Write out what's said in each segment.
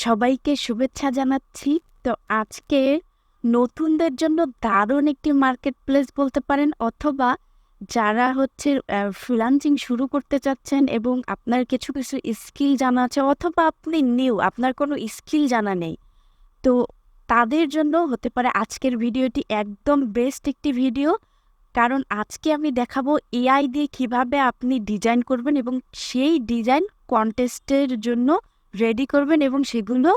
সবাইকে শুভেচ্ছা জানাচ্ছি। তো আজকে নতুনদের জন্য দারুণ একটি মার্কেট প্লেস বলতে পারেন, অথবা যারা হচ্ছে ফ্রিল্যান্সিং শুরু করতে চাচ্ছেন এবং আপনার কিছু স্কিল জানা আছে, অথবা আপনি নিউ, আপনার কোনো স্কিল জানা নেই, তো তাদের জন্য হতে পারে আজকের ভিডিওটি একদম বেস্ট একটি ভিডিও। কারণ আজকে আমি দেখাবো এআই দিয়ে কিভাবে আপনি ডিজাইন করবেন এবং সেই ডিজাইন কন্টেস্টের জন্য রেডি করবেন এবং সেগুলো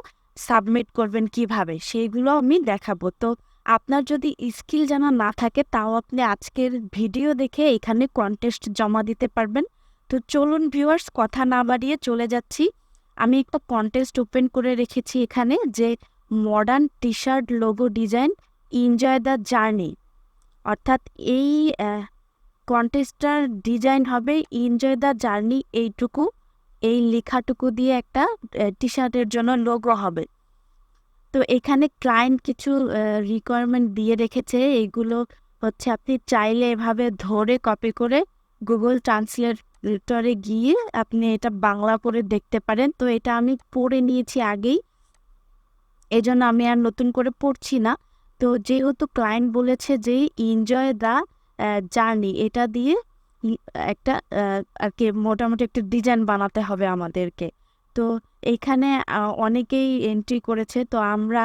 সাবমিট করবেন কিভাবে, সেইগুলো আমি দেখাবো। তো আপনার যদি স্কিল জানা না থাকে, তাও আপনি আজকের ভিডিও দেখে এখানে কন্টেস্ট জমা দিতে পারবেন। তো চলুন ভিউয়ার্স, কথা না বাড়িয়ে চলে যাচ্ছি। আমি একটা কন্টেস্ট ওপেন করে রেখেছি এখানে, যে modern T shirt logo design, enjoy the journey. অর্থাৎ এই কন্টেস্টটার ডিজাইন হবে এনজয় দ্য জার্নি, এইটুকু, এই লেখাটুকু দিয়ে একটা টি শার্টের জন্য লোগো হবে। তো এখানে ক্লায়েন্ট কিছু রিকোয়ারমেন্ট দিয়ে রেখেছে, এইগুলো হচ্ছে আপনি চাইলে এভাবে ধরে কপি করে গুগল ট্রান্সলেটরে গিয়ে আপনি এটা বাংলা করে দেখতে পারেন। তো এটা আমি পড়ে নিয়েছি আগেই, এই জন্য আমি আর নতুন করে পড়ছি না। তো যেহেতু ক্লায়েন্ট বলেছে যে এনজয় দ্য জার্নি, এটা দিয়ে একটা আর কি মোটামুটি একটা ডিজাইন বানাতে হবে আমাদেরকে। তো এইখানে অনেকেই এন্ট্রি করেছে, তো আমরা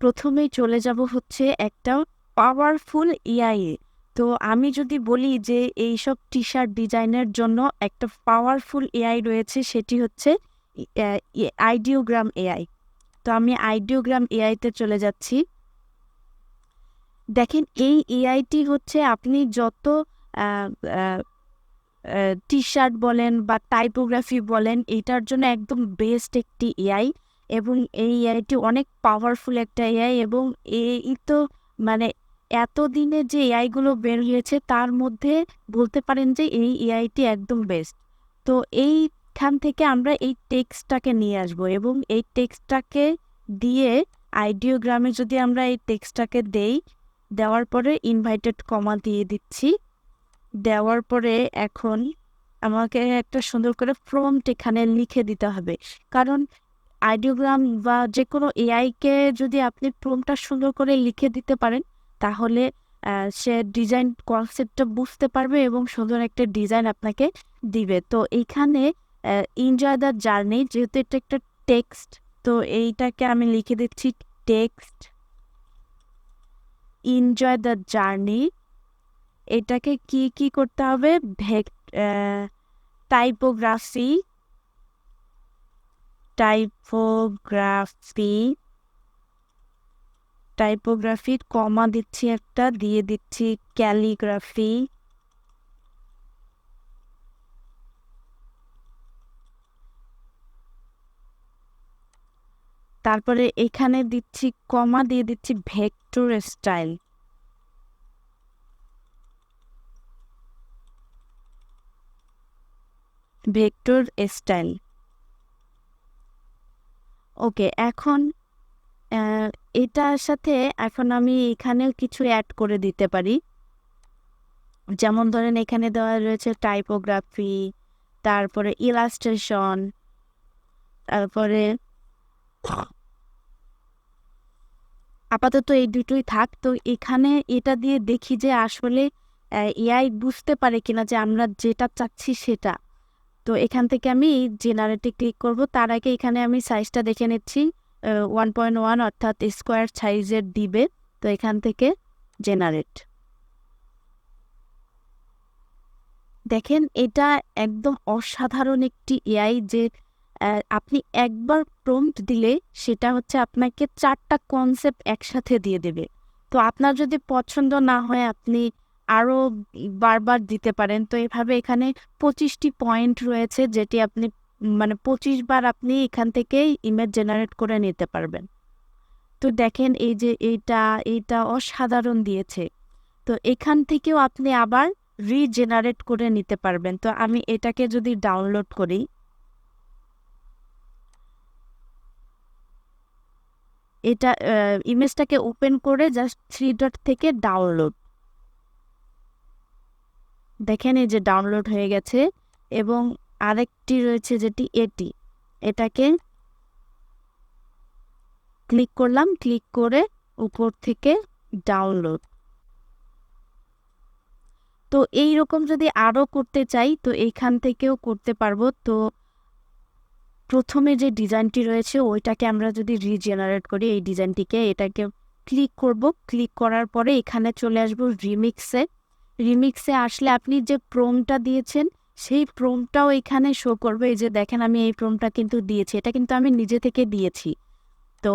প্রথমেই চলে যাব হচ্ছে একটা পাওয়ারফুল এআই এ। তো আমি যদি বলি যে এইসব টি শার্ট ডিজাইনের জন্য একটা পাওয়ারফুল এআই রয়েছে, সেটি হচ্ছে আইডিওগ্রাম এআই। তো আমি আইডিওগ্রাম এআইতে চলে যাচ্ছি। দেখেন, এই এআইটি হচ্ছে আপনি যত টি শার্ট বলেন বা টাইপোগ্রাফি বলেন, এটার জন্য একদম বেস্ট একটি এআই। এবং এই এআইটি অনেক পাওয়ারফুল একটা এআই, এবং এই তো মানে এতদিনে যে এআইগুলো বের হয়েছে তার মধ্যে বলতে পারেন যে এই এআইটি একদম বেস্ট। তো এইখান থেকে আমরা এই টেক্সটটাকে নিয়ে আসবো, এবং এই টেক্সটটাকে দিয়ে আইডিওগ্রামে যদি আমরা এই টেক্সটটাকে দেওয়ার পরে ইনভাইটেড কমা দিয়ে দিচ্ছি। দেওয়ার পরে এখন আমাকে একটা সুন্দর করে প্রম্পট এখানে লিখে দিতে হবে। কারণ আইডিওগ্রাম বা যে কোনো এআইকে যদি আপনি প্রম্পটটা সুন্দর করে লিখে দিতে পারেন, তাহলে সে ডিজাইন কনসেপ্টটা বুঝতে পারবে এবং সুন্দর একটা ডিজাইন আপনাকে দিবে। তো এইখানে এনজয় দ্য জার্নি, যেহেতু এটা একটা টেক্সট, তো এইটাকে আমি লিখে দিচ্ছি টেক্সট এনজয় দ্য জার্নি। এটাকে কি কি করতে হবে? টাইপোগ্রাফি টাইপোগ্রাফি টাইপোগ্রাফি কমা দিচ্ছি, একটা দিয়ে দিচ্ছি ক্যালিগ্রাফি। তারপরে এখানে দিচ্ছি কমা, দিয়ে দিচ্ছি ভেক্টর স্টাইল। ভেক্টর স্টাইল, ওকে। এখন এটার সাথে এখন আমি এখানে কিছু অ্যাড করে দিতে পারি। যেমন ধরেন, এখানে দেওয়া রয়েছে টাইপোগ্রাফি, তারপরে ইলাস্ট্রেশন, তারপরে আপাতত এই দুটোই থাক। তো এখানে এটা দিয়ে দেখি যে আসলে এআই বুঝতে পারে কিনা যে আমরা যেটা চাচ্ছি সেটা। তো এখান থেকে আমি জেনারেটে ক্লিক করব। তার আগে এখানে আমি সাইজটা দেখে নিচ্ছি, 1.1 অর্থাৎ স্কোয়ার সাইজের দিবে। তো এখান থেকে জেনারেট, দেখেন এটা একদম অসাধারণ একটি এআই, যে আপনি একবার প্রম্পট দিলে সেটা হচ্ছে আপনাকে 4টা কনসেপ্ট একসাথে দিয়ে দেবে। তো আপনার যদি পছন্দ না হয়, আপনি আরও বারবার দিতে পারেন। তো এভাবে এখানে 25টি পয়েন্ট রয়েছে, যেটি আপনি মানে 25 বার আপনি এখান থেকে ইমেজ জেনারেট করে নিতে পারবেন। তো দেখেন, এই যে এইটা অসাধারণ দিয়েছে। তো এখান থেকেও আপনি আবার রিজেনারেট করে নিতে পারবেন। তো আমি এটাকে যদি ডাউনলোড করি, এটা ইমেজটাকে ওপেন করে জাস্ট 3 ডট থেকে ডাউনলোড, দেখেন এই যে ডাউনলোড হয়ে গেছে। এবং আরেকটি রয়েছে যেটি এটাকে ক্লিক করলাম, ক্লিক করে উপর থেকে ডাউনলোড। তো এইরকম যদি আরও করতে চাই তো এইখান থেকেও করতে পারবো। তো প্রথমে যে ডিজাইনটি রয়েছে ওইটাকে আমরা যদি রিজেনারেট করি, এই ডিজাইনটিকে, এটাকে ক্লিক করব। ক্লিক করার পরে এখানে চলে আসবো রিমিক্সে। রিমিক্সে আসলে আপনি যে প্রম্পটটা দিয়েছেন সেই প্রম্পটটাও এখানে শো করবে। এই যে দেখেন আমি এই প্রম্পটটা কিন্তু দিয়েছি, এটা কিন্তু আমি নিজে থেকে দিয়েছি। তো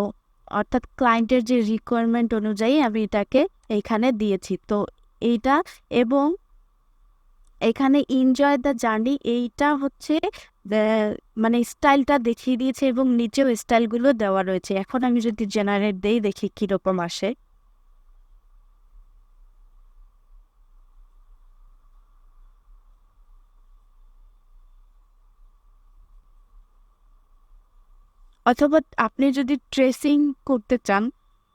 অর্থাৎ ক্লায়েন্টের যে রিকোয়ারমেন্ট অনুযায়ী আমি এটাকে এইখানে দিয়েছি। তো এইটা এবং এখানে এনজয় দ্য জার্নি এইটা হচ্ছে মানে স্টাইলটা দেখিয়ে দিয়েছে এবং নিচেও স্টাইলগুলো দেওয়া রয়েছে। এখন আমি যদি জেনারেট দেই দেখি কীরকম আসে। অথবা আপনি যদি ট্রেসিং করতে চান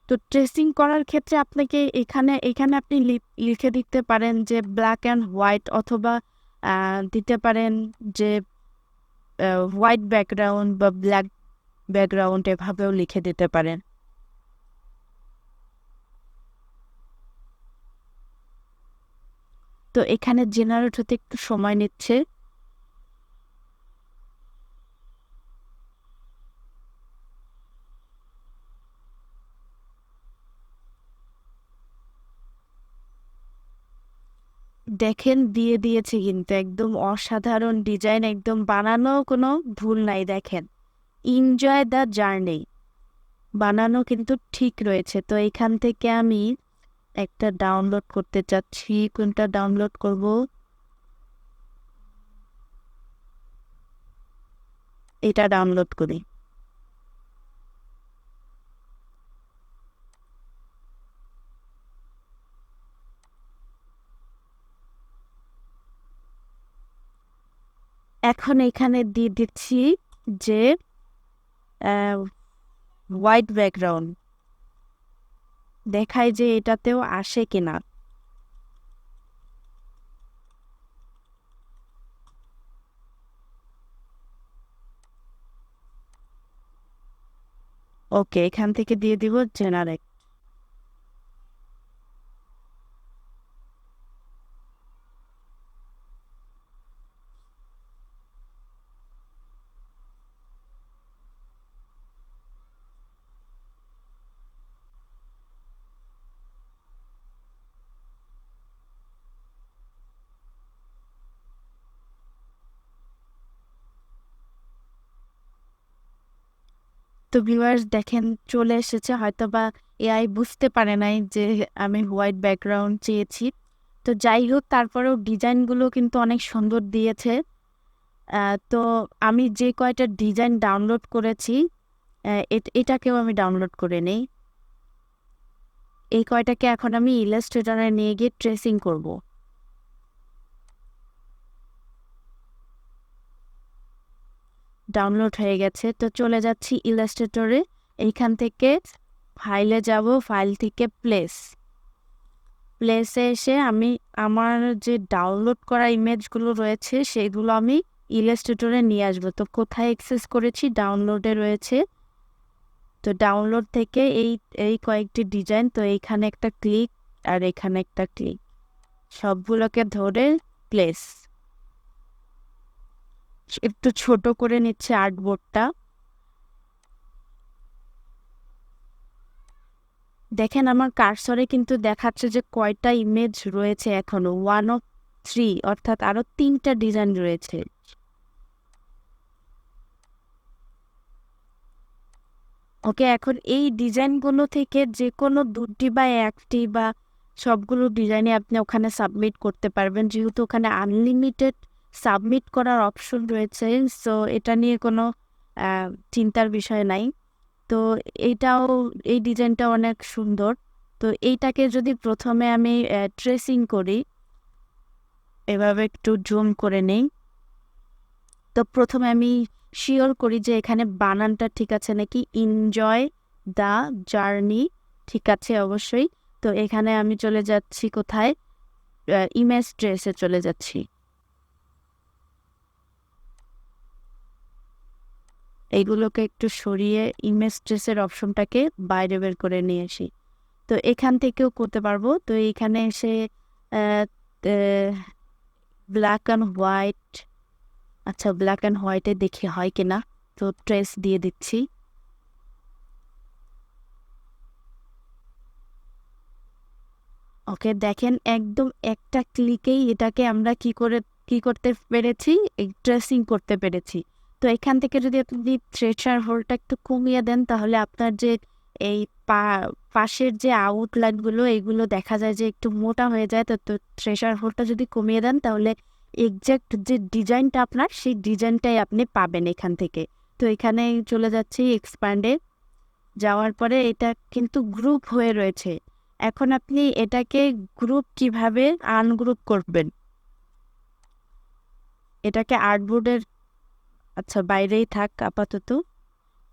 তো ট্রেসিং করার ক্ষেত্রে আপনাকে এখানে এখানে আপনি লিখে দিতে পারেন যে ব্ল্যাক অ্যান্ড হোয়াইট, অথবা দিতে পারেন যে হোয়াইট ব্যাকগ্রাউন্ড বা ব্ল্যাক ব্যাকগ্রাউন্ড, এভাবেও লিখে দিতে পারেন। তো এখানে জেনারেট হতে একটু সময় নিচ্ছে। দেখেন দিয়ে দিয়েছে কিন্তু একদম অসাধারণ ডিজাইন, একদম বানানো কোনো ভুল নাই। দেখেন এনজয় দ্য জার্নি বানানো কিন্তু ঠিক রয়েছে। তো এখান থেকে আমি একটা ডাউনলোড করতে চাচ্ছি, কোনটা ডাউনলোড করব? এটা ডাউনলোড করি। এখন এখানে দিয়ে দিচ্ছি যে হোয়াইট ব্যাকগ্রাউন্ড, দেখায় যে এটাতেও আসে কিনা। ওকে, এখান থেকে দিয়ে দিব জেনারেট। তো ভিউয়ার্স দেখেন চলে এসেছে, হয়তো বা এআই বুঝতে পারে নাই যে আমি হোয়াইট ব্যাকগ্রাউন্ড চেয়েছি। তো যাই হোক, তারপরেও ডিজাইনগুলো কিন্তু অনেক সুন্দর দিয়েছে। তো আমি যে কয়টা ডিজাইন ডাউনলোড করেছি এটাকেও আমি ডাউনলোড করে নেই। এই কয়টাকে এখন আমি ইলাস্ট্রেটরে নিয়ে গিয়ে ট্রেসিং করব। ডাউনলোড হয়ে গেছে, তো চলে যাচ্ছি ইলাস্ট্রেটরে। এইখান থেকে ফাইলে যাব, ফাইল থেকে প্লেসে এসে আমি আমার যে ডাউনলোড করা ইমেজগুলো রয়েছে সেগুলো আমি ইলাস্ট্রেটরে নিয়ে আসবো। তো কোথায় অ্যাক্সেস করেছি? ডাউনলোডে রয়েছে। তো ডাউনলোড থেকে এই এই কয়েকটি ডিজাইন, তো এইখানে একটা ক্লিক আর এখানে একটা ক্লিক, সবগুলোকে ধরে প্লেস। একটু ছোট করে নিচ্ছে আর্টবোর্ডটা। দেখেন আমার কার্সরে কিন্তু দেখাচ্ছে যে কয়টা ইমেজ রয়েছে এখনো, 1 of 3, অর্থাৎ আরো 3টা ডিজাইন রয়েছে। ওকে, এখন এই ডিজাইনগুলো থেকে যে কোনো 2টি বা 1টি বা সবগুলো ডিজাইনে আপনি ওখানে সাবমিট করতে পারবেন, যেহেতু ওখানে আনলিমিটেড সাবমিট করার অপশন রয়েছে। সো এটা নিয়ে কোনো চিন্তার বিষয় নাই। তো এইটাও, এই ডিজাইনটা অনেক সুন্দর। তো এইটাকে যদি প্রথমে আমি ট্রেসিং করি, এভাবে একটু জুম করে নেই। তো প্রথমে আমি শিওর করি যে এখানে বানানটা ঠিক আছে নাকি। এনজয় দ্য জার্নি ঠিক আছে অবশ্যই। তো এখানে আমি চলে যাচ্ছি কোথায়? ইমেজ ট্রেসে চলে যাচ্ছি। এইগুলোকে একটু সরিয়ে ইমেজ ট্রেসের অপশনটাকে বাইরে বের করে নিয়ে আসি। তো এখান থেকেও করতে পারবো। তো এইখানে এসে ব্ল্যাক অ্যান্ড হোয়াইট, আচ্ছা ব্ল্যাক অ্যান্ড হোয়াইটে দেখি হয় কিনা। তো ট্রেস দিয়ে দিচ্ছি। ওকে, দেখেন একদম একটা ক্লিকেই এটাকে আমরা কি করতে পেরেছি, ট্রেসিং করতে পেরেছি। তো এখান থেকে যদি আপনি থ্রেশার হোলটা একটু কমিয়ে দেন, তাহলে আপনার যে এই পাশের যে আউটলাইনগুলো এগুলো দেখা যায় যে একটু মোটা হয়ে যায়। তো থ্রেশার হোলটা যদি কমিয়ে দেন, তাহলে এক্সাক্ট যে ডিজাইনটা আপনার, সেই ডিজাইনটাই আপনি পাবেন এখান থেকে। তো এখানে চলে যাচ্ছি এক্সপ্যান্ডে। যাওয়ার পরে এটা কিন্তু গ্রুপ হয়ে রয়েছে। এখন আপনি এটাকে গ্রুপ কিভাবে আনগ্রুপ করবেন, এটাকে আর্টবোর্ডের আচ্ছা বাইরেই থাক আপাতত।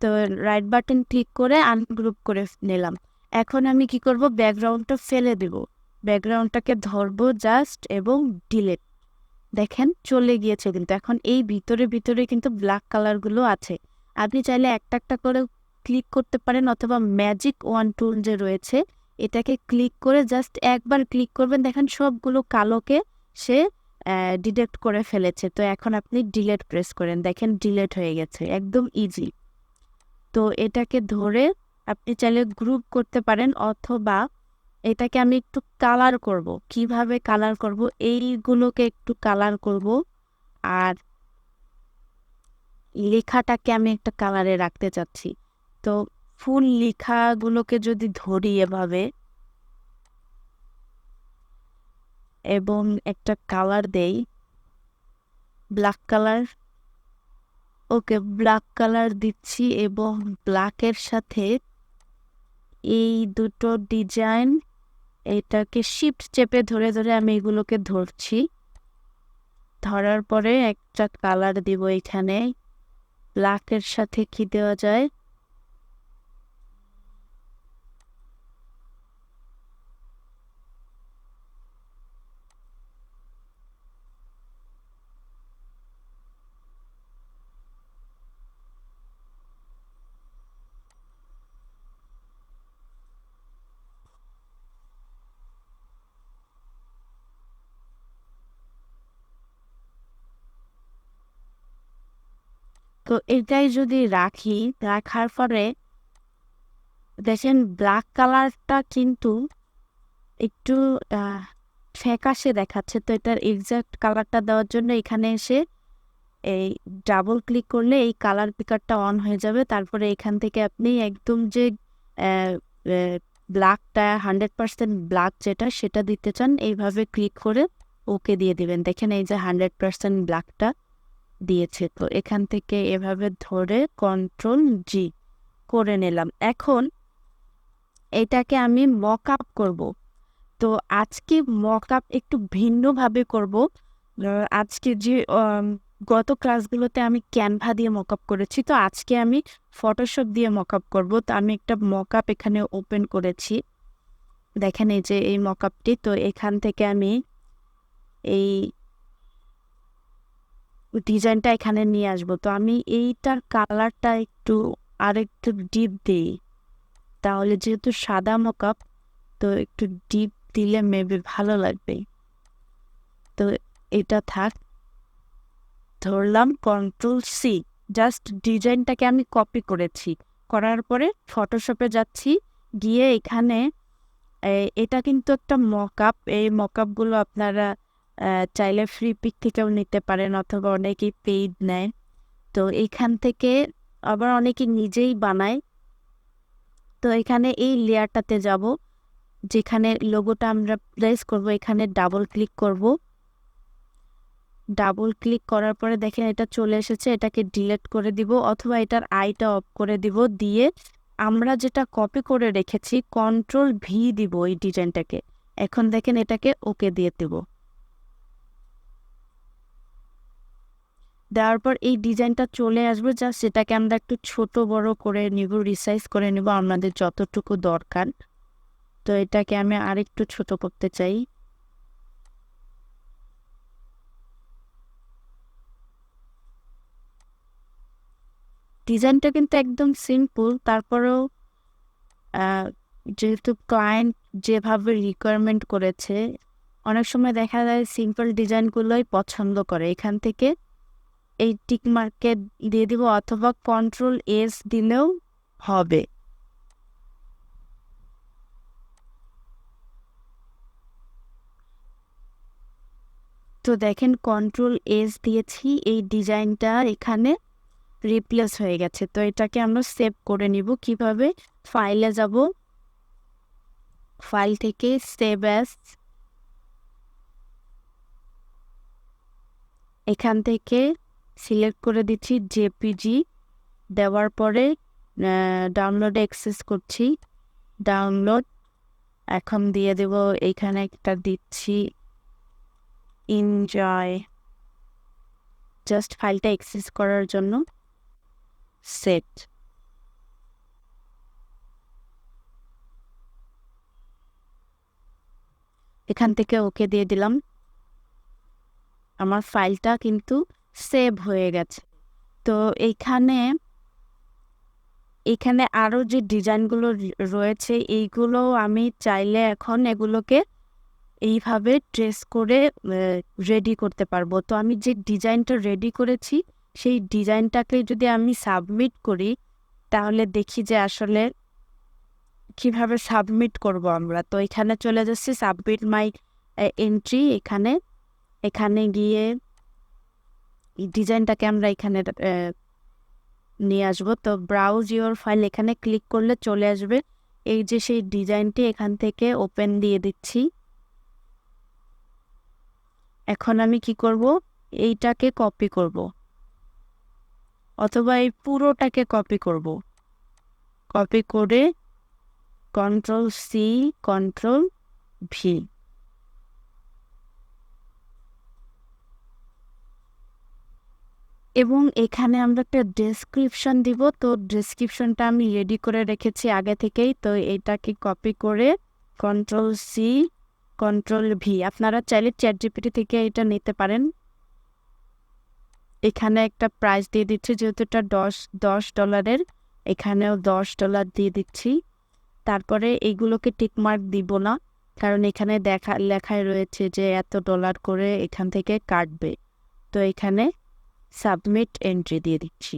তো রাইট বাটন ক্লিক করে আনগ্রুপ করে নিলাম। এখন আমি কি করব, ব্যাকগ্রাউন্ডটা ফেলে দেব। ব্যাকগ্রাউন্ডটাকে ধরবো জাস্ট এবং ডিলিট। দেখেন চলে গিয়েছে, কিন্তু এখন এই ভিতরে ভিতরে কিন্তু ব্ল্যাক কালারগুলো আছে। আপনি চাইলে একটা একটা করে ক্লিক করতে পারেন, অথবা ম্যাজিক ওয়ান টুল যে রয়েছে এটাকে ক্লিক করে জাস্ট একবার ক্লিক করবেন, দেখেন সবগুলো কালোকে সে ডিটেক্ট করে ফেলেছে। তো এখন আপনি ডিলেট প্রেস করেন, দেখেন ডিলেট হয়ে গেছে, একদম ইজি। তো এটাকে ধরে আপনি চাইলে গ্রুপ করতে পারেন, অথবা এটাকে আমি একটু কালার করব। কিভাবে কালার করব, এইগুলোকে একটু কালার করব, আর লেখাটাকে আমি একটা কালারে রাখতে চাচ্ছি। তো ফুল লেখাগুলোকে যদি ধরি এভাবে এবং একটা কালার দেই, black colour, okay black colour দিচ্ছি, এবং ব্ল্যাকের সাথে এই দুটো ডিজাইন, এটাকে শিফট চেপে ধরে ধরে আমি এগুলোকে ধরছি। ধরার পরে একটা কালার দিব এখানে। ব্ল্যাকের সাথে কি দেওয়া যায়, তো এটাই যদি রাখি, রাখার পরে দেখেন ব্ল্যাক কালারটা কিন্তু একটু ফ্যাকাশে দেখাচ্ছে। তো এটার এক্সাক্ট কালারটা দেওয়ার জন্য এখানে এসে এই ডাবল ক্লিক করলে এই কালার পিকারটা অন হয়ে যাবে। তারপরে এখান থেকে আপনি একদম যে ব্ল্যাকটা 100% ব্ল্যাক যেটা, সেটা দিতে চান, এইভাবে ক্লিক করে ওকে দিয়ে দিবেন। দেখেন এই যে 100% ব্ল্যাকটা দিয়েছে। তো এখান থেকে এভাবে ধরে কন্ট্রোল জি করে নিলাম। এখন এটাকে আমি মক আপ করবো। তো আজকে মক আপ একটু ভিন্নভাবে করব। আজকে যে গত ক্লাসগুলোতে আমি ক্যানভা দিয়ে মক আপ করেছি, তো আজকে আমি ফটোশপ দিয়ে মক আপ করবো। তো আমি একটা মক আপ এখানে ওপেন করেছি, দেখেন এই যে এই মক আপটি। তো এখান থেকে আমি এই ডিজাইনটা এখানে নিয়ে আসবো। তো আমি এইটার কালারটা একটু আরেকটু ডিপ দিই, তাহলে যেহেতু সাদা মক আপ, তো একটু ডিপ দিলে মেবি ভালো লাগবে। তো এটা থাক, ধরলাম কন্ট্রোল সি। জাস্ট ডিজাইনটাকে আমি কপি করেছি, করার পরে ফটোশপে যাচ্ছি, গিয়ে এখানে এটা কিন্তু একটা মকআপ। এই মকআপগুলো আপনারা চাইলে ফ্রি পিক থেকেও নিতে পারেন, অথবা অনেকেই পেইড নেয়। তো এখান থেকে আবার অনেকে নিজেই বানায়। তো এখানে এই লেয়ারটাতে যাব, যেখানে লোগোটা আমরা প্লেস করব, এখানে ডাবল ক্লিক করব। ডাবল ক্লিক করার পরে দেখেন এটা চলে এসেছে, এটাকে ডিলিট করে দিব, অথবা এটার আইটা অফ করে দিব। দিয়ে আমরা যেটা কপি করে রেখেছি কন্ট্রোল ভি দিব এই ডিজাইনটাকে। এখন দেখেন এটাকে ওকে দিয়ে দেব। দেওয়ার পর এই ডিজাইনটা চলে আসবে, জাস্ট সেটাকে আমরা একটু ছোট বড় করে নিব, রিসাইজ করে নিব আমাদের যতটুকু দরকার। তো এটাকে আমি আরেকটু ছোট করতে চাই। ডিজাইনটা কিন্তু একদম সিম্পল, তারপরেও যেহেতু ক্লায়েন্ট যেভাবে রিকোয়ারমেন্ট করেছে, অনেক সময় দেখা যায় সিম্পল ডিজাইনগুলোই পছন্দ করে। এখান থেকে এই টিক মার্কেট দিয়ে দিব, অথবা Ctrl+S দিলেও হবে। তো দেখেন Ctrl+S দিয়েছি, এই ডিজাইনটা এখানে রিপ্লেস হয়ে গেছে। তো এটাকে আমরা সেভ করে নিব কিভাবে? ফাইলে যাব, ফাইল থেকে সেভ অ্যাজ, এখান থেকে সিলেক্ট করে দিচ্ছি জেপিজি, দেওয়ার পরে ডাউনলোডে অ্যাক্সেস করছি, ডাউনলোড। এখন দিয়ে দেব, এইখানে একটা দিচ্ছি এনজয়, জাস্ট ফাইলটা অ্যাক্সেস করার জন্য। সেট, এখান থেকে ওকে দিয়ে দিলাম। আমার ফাইলটা কিন্তু সেভ হয়ে গেছে। তো এইখানে এখানে আরও যে ডিজাইনগুলো রয়েছে, এইগুলো আমি চাইলে এখন এগুলোকে এইভাবে ট্রেস করে রেডি করতে পারবো। তো আমি যে ডিজাইনটা রেডি করেছি, সেই ডিজাইনটাকে যদি আমি সাবমিট করি, তাহলে দেখি যে আসলে কিভাবে সাবমিট করব আমরা। তো এখানে চলে যাচ্ছি সাবমিট মাই এন্ট্রি, এখানে গিয়ে ডিজাইনটাকে আমরা এখানে নিয়ে আসবো। তো ব্রাউজ ইওর ফাইল, এখানে ক্লিক করলে চলে আসবে এই যে সেই ডিজাইনটি, এখান থেকে ওপেন দিয়ে দিচ্ছি। এখন আমি কি করব? এইটাকে কপি করব, অথবা এই পুরোটাকে কপি করব। কপি করে Ctrl+C, Ctrl+V, এবং এখানে আমরা একটা ডেসক্রিপশন দিব। তো ডেসক্রিপশনটা আমি রেডি করে রেখেছি আগে থেকেই। তো এটাকে কপি করে Ctrl+C, Ctrl+V, আপনারা চাইলে চ্যাটজিপিটি থেকে এটা নিতে পারেন। এখানে একটা প্রাইস দিয়ে দিচ্ছি, যেহেতু এটা $10, এখানেও $10 দিয়ে দিচ্ছি। তারপরে এইগুলোকে টিকমার্ক দিব না, কারণ এখানে লেখাই রয়েছে যে এত ডলার করে এখান থেকে কাটবে। তো এখানে সাবমিট এন্ট্রি দিয়ে দিচ্ছি।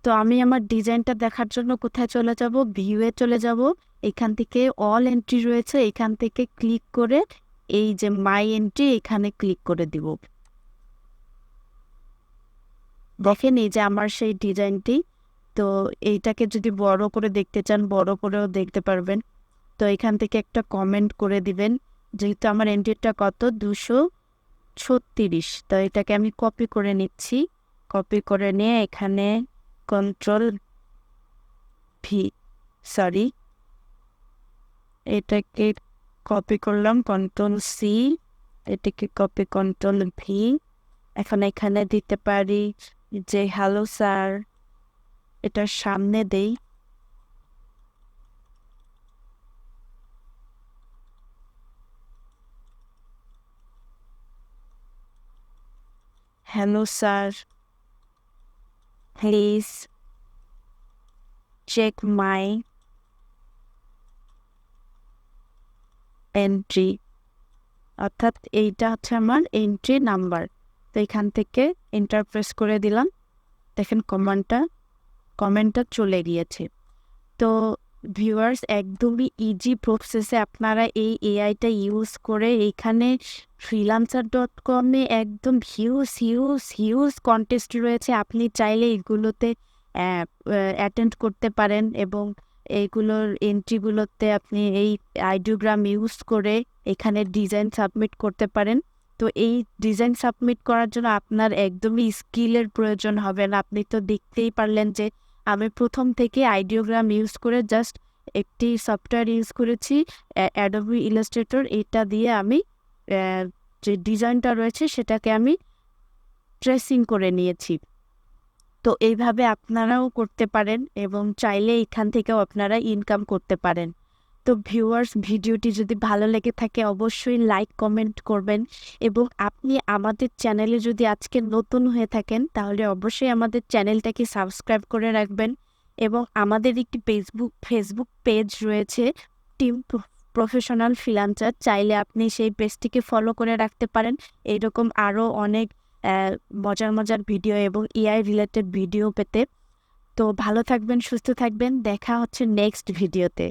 তো আমি আমার ডিজাইনটা দেখার জন্য কোথায় চলে যাব? ভিউয়ে চলে যাব, এখান থেকে অল এন্ট্রি রয়েছে, এখান থেকে ক্লিক করে এই যে মাই এন্ট্রি, এখানে ক্লিক করে দিব। দেখেন এই যে আমার সেই ডিজাইনটি। তো এইটাকে যদি বড় করে দেখতে চান, বড় করেও দেখতে পারবেন। তো এখান থেকে একটা কমেন্ট করে দিবেন, যেহেতু আমার এন্ট্রিটা কত 236। তো এটাকে আমি কপি করে নিচ্ছি, কপি করে নিয়ে এখানে এটাকে কপি করলাম, Ctrl+C, এটাকে কপি Ctrl+V। এখন এখানে দিতে পারি যে হ্যালো স্যার, এটার সামনে দেই, hello sir, please check my entry, অর্থাৎ এইটা হচ্ছে আমার এন্ট্রি নাম্বার। তো এখান থেকে এন্টার প্রেস করে দিলাম, দেখেন কমেন্টটা চলে গিয়েছে। তো ভিউয়ার্স, একদমই ইজি প্রসেসে আপনারা এই এআইটা ইউজ করে এইখানে freelancer.com-এ একদম হিউজ কন্টেস্ট রয়েছে। আপনি চাইলে এগুলোতে অ্যাটেন্ড করতে পারেন, এবং এইগুলোর এন্ট্রিগুলোতে আপনি এই আইডিওগ্রাম ইউজ করে এখানে ডিজাইন সাবমিট করতে পারেন। তো এই ডিজাইন সাবমিট করার জন্য আপনার একদমই স্কিলের প্রয়োজন হবে না। আপনি তো দেখতেই পারলেন যে আমি প্রথম থেকে আইডিওগ্রাম ইউজ করে জাস্ট একটি সফটওয়্যার ইউজ করেছি, অ্যাডোবি ইলাস্ট্রেটর। এটা দিয়ে আমি যে ডিজাইনটা রয়েছে সেটাকে আমি ট্রেসিং করে নিয়েছি। তো এইভাবে আপনারাও করতে পারেন, এবং চাইলে এখান থেকেও আপনারা ইনকাম করতে পারেন। তো ভিউয়ার্স, ভিডিওটি যদি ভালো লেগে থাকে অবশ্যই লাইক কমেন্ট করবেন, এবং আপনি আমাদের চ্যানেলে যদি আজকে নতুন হয়ে থাকেন তাহলে অবশ্যই আমাদের চ্যানেলটাকে সাবস্ক্রাইব করে রাখবেন, এবং আমাদের একটি ফেসবুক পেজ রয়েছে, টিম প্রফেশনাল ফ্রিল্যান্সার, চাইলে আপনি সেই পেজটিকে ফলো করে রাখতে পারেন এরকম আরও অনেক মজার মজার ভিডিও এবং এআই রিলেটেড ভিডিও পেতে। তো ভালো থাকবেন, সুস্থ থাকবেন, দেখা হচ্ছে নেক্সট ভিডিওতে।